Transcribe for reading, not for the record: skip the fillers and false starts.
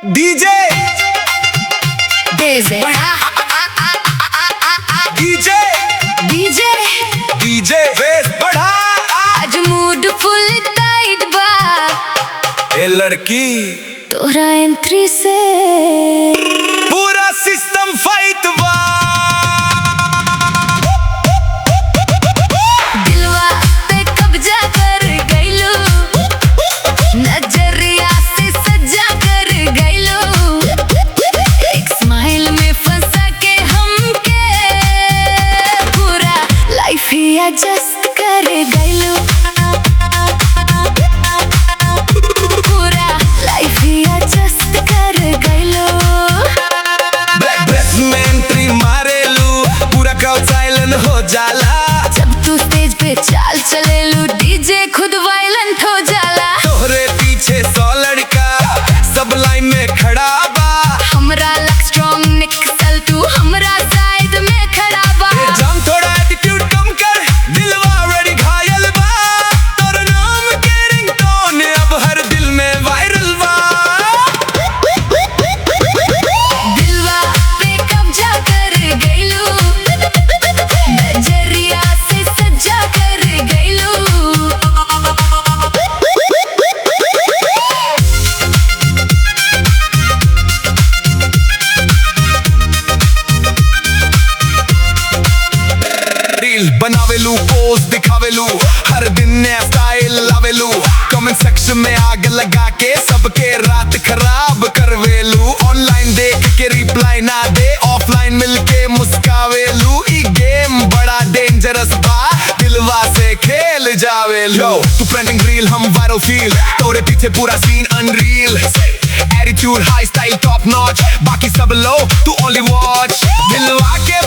DJ DJ DJ DJ DJ base बढ़ा। आज mood फुल tight बा ए लड़की तोरा एंट्री से पूरा सिस्टम फाइट बा। दिलवा पे कब्जा कर गइलू, नजरिया से सजा कर गइलू, एक स्माइल में फंसा के हमके पूरा लाइफ ही एडजस्ट कर गइलू, पूरा लाइफ ही एडजस्ट कर गइलू। ब्लैक ड्रेस में एंट्री मारेलू, पूरा क्राउड साइलेंट हो जाला। जब तू स्टेज पे चाल चलेलू, डीजे खुद वायलेंट हो जाला। तोहरे पीछे 100 लड़का सब लाइन में खड़ा बा। हमरा लक स्ट्रॉन्ग निकल, तू हमरा साइड में खड़ा बा। ए जान थोड़ा एटीट्यूड कम कर, दिलवा ऑलरेडी घायल बा। तोर नाम के रिंगटोन अब हर दिल में वायरल बा। दिलवा पे कब्जा कर गइलू, नजरिया से सजा कर गइलू। रील बनावेलू, पोज दिखावेलू, हर दिन नया स्टाइल लावेलू। कमेंट सेक्शन में आग लगा के सबके रात खराब करवेलू। ऑनलाइन देख के रिप्लाई ना दे, ऑफलाइन मिलके मुस्कावेलू। ई गेम बड़ा डेंजरस बा, दिलवा से खेल जावेलू। तू ट्रेंडिंग रील, हम वायरल फील, तोरे पीछे पूरा सीन अनरील। एटीट्यूड हाई, स्टाइल टॉप नॉच, बाकी सब लो तू ओनली वॉच। दिलवा के